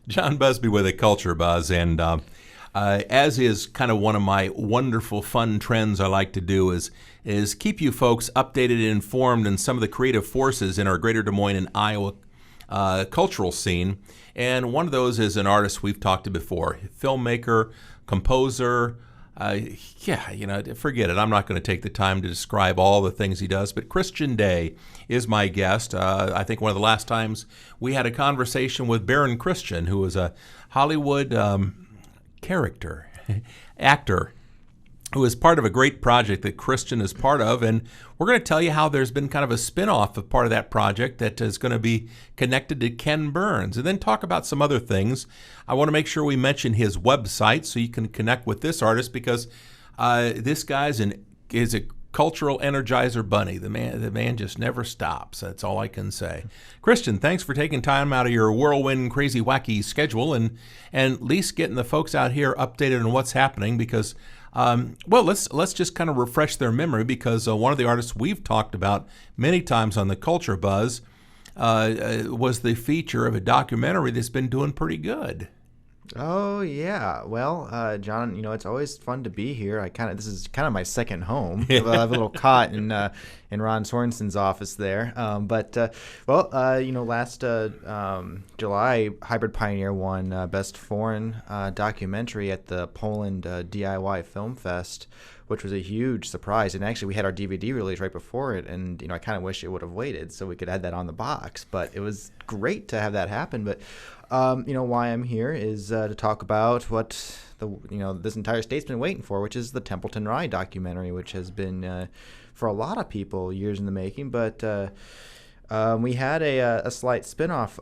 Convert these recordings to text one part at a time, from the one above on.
John Busbee with a Culture Buzz, and as is kind of one of my wonderful, fun trends I like to do is keep you folks updated and informed in some of the creative forces in our greater Des Moines and Iowa cultural scene. And one of those is an artist we've talked to before, filmmaker, composer. Forget it. I'm not going to take the time to describe all the things he does, but Kristian Day is my guest. I think one of the last times we had a conversation with Baron Kristian, who was a Hollywood actor, who is part of a great project that Kristian is part of, and we're going to tell you how there's been kind of a spin-off of part of that project that is going to be connected to Ken Burns, and then talk about some other things. I want to make sure we mention his website so you can connect with this artist, because this guy's is a cultural energizer bunny. The man just never stops. That's all I can say. Kristian, thanks for taking time out of your whirlwind, crazy, wacky schedule and at least getting the folks out here updated on what's happening, because let's just kind of refresh their memory, because one of the artists we've talked about many times on the Culture Buzz was the feature of a documentary that's been doing pretty good. Oh yeah, well, John, it's always fun to be here. This is kind of my second home. I have a little cot in Ron Sorensen's office there. Last July, Hybrid Pioneer won Best Foreign Documentary at the Poland DIY Film Fest, which was a huge surprise. And actually, we had our DVD release right before it, and I kind of wish it would have waited so we could add that on the box. But it was great to have that happen. But why I'm here is to talk about what this entire state's been waiting for, which is the Templeton Rye documentary, which has been for a lot of people years in the making. But we had a slight spinoff.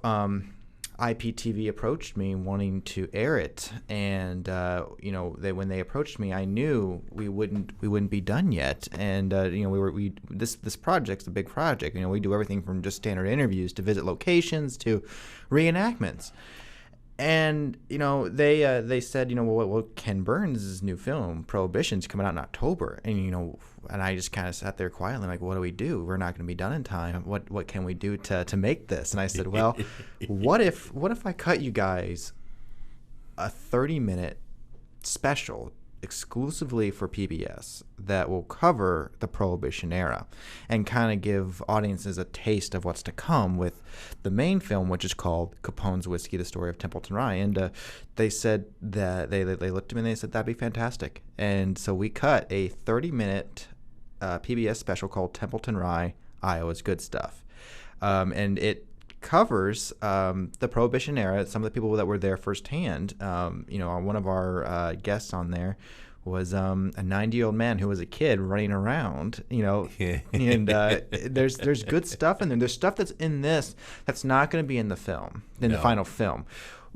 IPTV approached me wanting to air it, and when they approached me, I knew we wouldn't be done yet, and this project's a big project. We do everything from just standard interviews to visit locations to reenactments, and they said Ken Burns' new film Prohibition's coming out in October, and I just kind of sat there quietly like, what do we do? We're not going to be done in time. What can we do to make this? And I said, well, what if I cut you guys a 30-minute special exclusively for PBS that will cover the Prohibition era and kind of give audiences a taste of what's to come with the main film, which is called Capone's Whiskey, The Story of Templeton Rye. And they said that they looked at me and they said, that'd be fantastic. And so we cut a 30-minute PBS special called Templeton Rye, Iowa's Good Stuff. And it covers the Prohibition era. Some of the people that were there firsthand. One of our guests on there was a 90-year-old man who was a kid running around. And there's good stuff in there. There's stuff that's in this that's not going to be in the film, in the final film.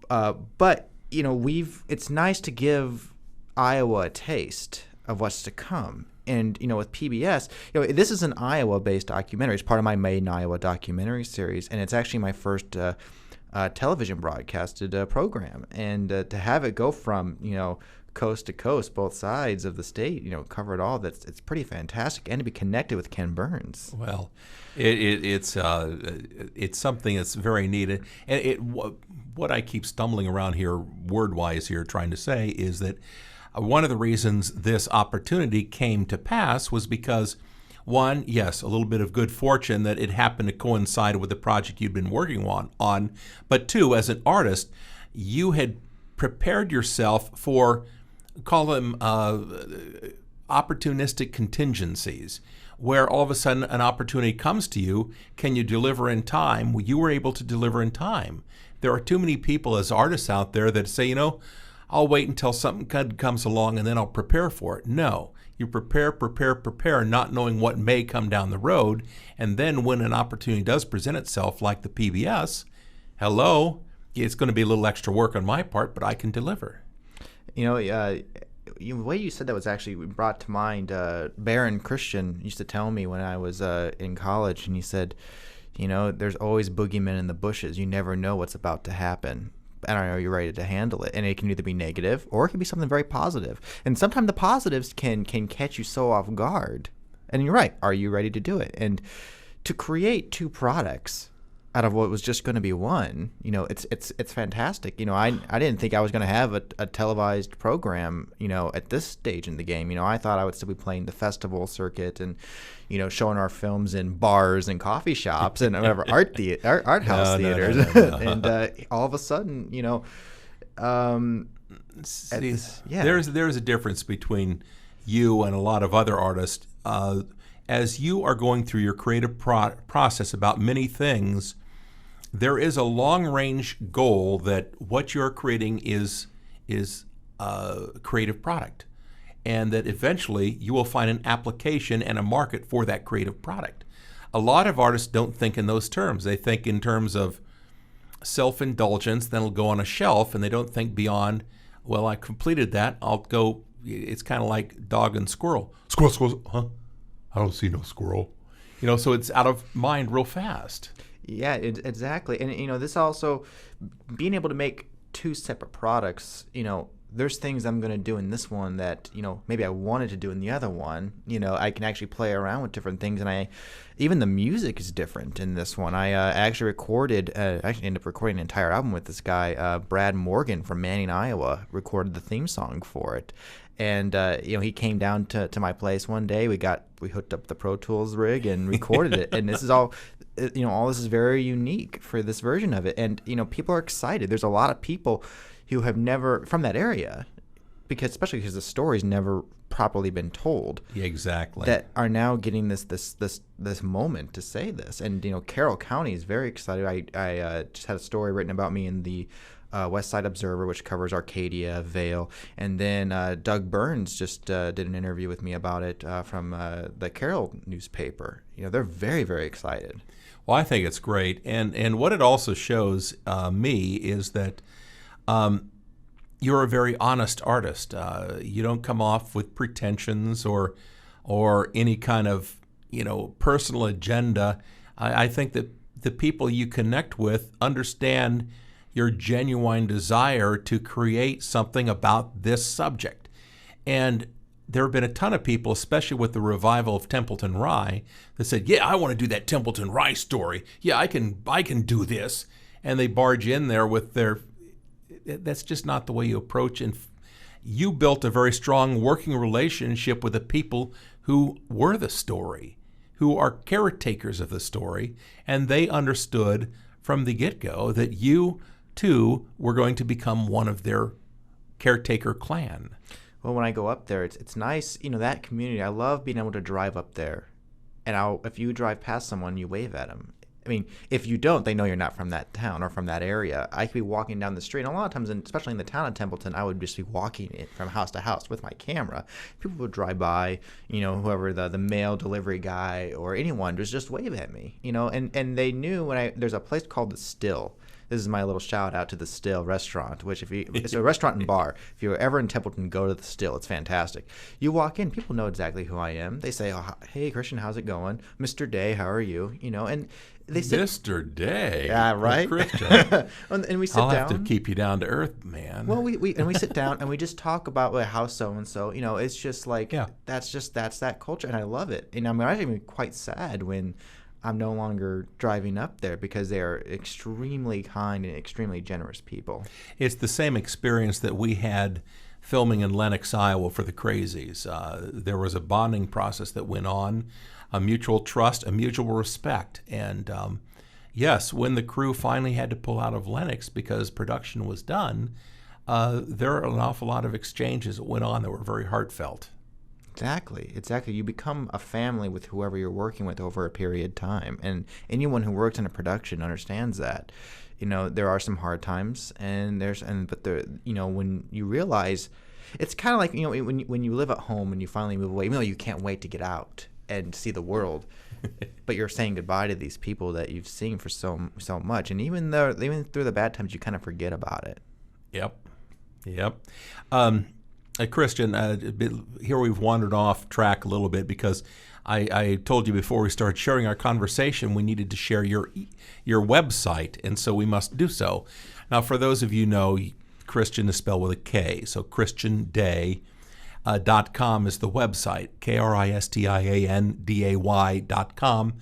But it's nice to give Iowa a taste of what's to come. And, with PBS, this is an Iowa-based documentary. It's part of my Made in Iowa documentary series, and it's actually my first television broadcasted program. And to have it go from, coast to coast, both sides of the state, cover it all, it's pretty fantastic. And to be connected with Ken Burns. Well, it's something that's very neat. And what I keep stumbling around here, word-wise here, trying to say is that one of the reasons this opportunity came to pass was because, one, yes, a little bit of good fortune that it happened to coincide with the project you'd been working on, but two, as an artist, you had prepared yourself for, call them opportunistic contingencies, where all of a sudden an opportunity comes to you. Can you deliver in time? Well, you were able to deliver in time. There are too many people as artists out there that say, I'll wait until something good comes along and then I'll prepare for it. No, you prepare, not knowing what may come down the road. And then when an opportunity does present itself, like the PBS, it's going to be a little extra work on my part, but I can deliver. The way you said that was actually brought to mind. Baron Kristian used to tell me when I was in college, and he said, there's always boogeymen in the bushes. You never know what's about to happen. And are you ready to handle it? And it can either be negative or it can be something very positive. And sometimes the positives can catch you so off guard. And you're right. Are you ready to do it? And to create two products out of what was just going to be one. It's fantastic. I didn't think I was going to have a televised program, at this stage in the game. I thought I would still be playing the festival circuit and, showing our films in bars and coffee shops and whatever art house theaters. No. And all of a sudden, See, there's a difference between you and a lot of other artists. As you are going through your creative process about many things, there is a long-range goal that what you're creating is a creative product, and that eventually you will find an application and a market for that creative product. A lot of artists don't think in those terms. They think in terms of self-indulgence, then it'll go on a shelf, and they don't think beyond, well, I completed that, I'll go. It's kind of like dog and squirrel. Squirrel, huh? I don't see no squirrel. So it's out of mind real fast. Yeah, exactly. And, this also, being able to make two separate products, there's things I'm going to do in this one that, maybe I wanted to do in the other one. I can actually play around with different things. And even the music is different in this one. I actually ended up recording an entire album with this guy, Brad Morgan from Manning, Iowa, recorded the theme song for it. And, he came down to my place one day. We hooked up the Pro Tools rig and recorded it. And this is all this is very unique for this version of it. And, people are excited. There's a lot of people who have never, from that area, especially because the story's never properly been told. Yeah, exactly. That are now getting this moment to say this. And, Carroll County is very excited. I just had a story written about me in the West Side Observer, which covers Arcadia, Vale, and then Doug Burns just did an interview with me about it from the Carroll newspaper. They're very, very excited. Well, I think it's great, and what it also shows me is that you're a very honest artist. You don't come off with pretensions or any kind of personal agenda. I think that the people you connect with understand your genuine desire to create something about this subject. And there have been a ton of people, especially with the revival of Templeton Rye, that said, yeah, I want to do that Templeton Rye story. Yeah, I can do this. And they barge in there with that's just not the way you approach. And you built a very strong working relationship with the people who were the story, who are caretakers of the story. And they understood from the get-go that you too were going to become one of their caretaker clan. Well, when I go up there, it's nice, that community. I love being able to drive up there, and if you drive past someone, you wave at them. I mean, if you don't, they know you're not from that town or from that area. I could be walking down the street, and a lot of times, especially in the town of Templeton, I would just be walking it from house to house with my camera. People would drive by, whoever the mail delivery guy or anyone just wave at me, and they knew there's a place called The Still. This is my little shout out to the Still restaurant, which it's a restaurant and bar. If you're ever in Templeton, go to the Still. It's fantastic. You walk in, people know exactly who I am. They say, oh, hey, Kristian, how's it going? Mr. Day, how are you? And they say, Mr. Day. Yeah, right? Kristian. And we sit I'll down. have to keep you down to earth, man. Well, we sit down and we just talk about how so-and-so, it's just like, that's that culture, and I love it. And I'm actually quite sad when I'm no longer driving up there because they are extremely kind and extremely generous people. It's the same experience that we had filming in Lenox, Iowa for the Crazies. There was a bonding process that went on, a mutual trust, a mutual respect. And yes, when the crew finally had to pull out of Lenox because production was done, there were an awful lot of exchanges that went on that were very heartfelt. Exactly. You become a family with whoever you're working with over a period of time, and anyone who works in a production understands that. There are some hard times, but when you realize, it's kind of like when you live at home and you finally move away, even though you can't wait to get out and see the world, but you're saying goodbye to these people that you've seen for so much, and even through the bad times, you kind of forget about it. Yep. Kristian, here we've wandered off track a little bit because I told you before we started sharing our conversation we needed to share your website, and so we must do so. Now, for those of you who know, Kristian is spelled with a K, so KristianDay.com is the website, KristianDay.com.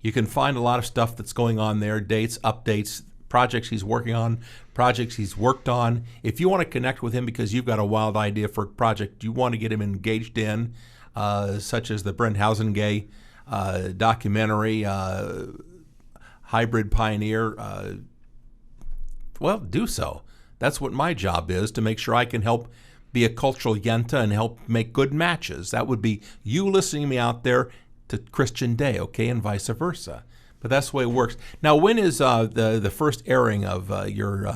You can find a lot of stuff that's going on there, dates, updates, projects he's working on, projects he's worked on. If you want to connect with him because you've got a wild idea for a project you want to get him engaged in, such as the Brent Housengay documentary, Hybrid Pioneer, well, do so. That's what my job is, to make sure I can help be a cultural yenta and help make good matches. That would be you listening to me out there to Kristian Day, okay, and vice versa. But that's the way it works. Now, when is the first airing of your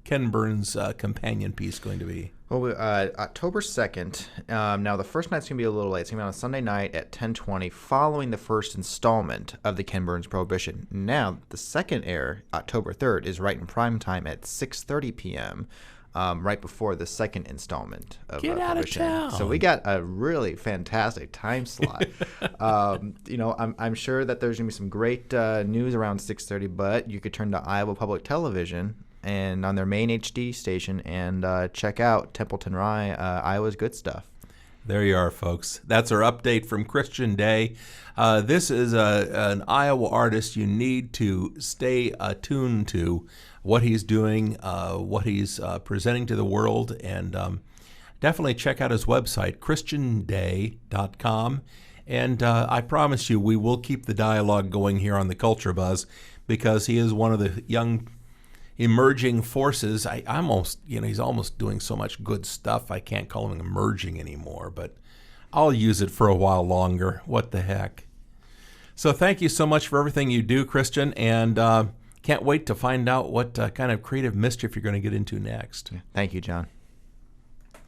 Ken Burns companion piece going to be? Well, October 2nd. Now, the first night's going to be a little late. It's going to be on a Sunday night at 10:20, following the first installment of the Ken Burns Prohibition. Now, the second air, October 3rd, is right in prime time at 6:30 p.m., right before the second installment of Get out Prohibition. of town. So we got a really fantastic time slot. I'm sure that there's going to be some great news around 6:30, but you could turn to Iowa Public Television and on their main HD station and check out Templeton Rye, Iowa's good stuff. There you are, folks. That's our update from Kristian Day. This is an Iowa artist you need to stay attuned to what he's doing, what he's presenting to the world, and definitely check out his website, kristianday.com. And I promise you, we will keep the dialogue going here on the Culture Buzz, because he is one of the young emerging forces. He's almost doing so much good stuff, I can't call him emerging anymore, but I'll use it for a while longer. What the heck? So thank you so much for everything you do, Kristian, and can't wait to find out what kind of creative mischief you're going to get into next. Thank you, John.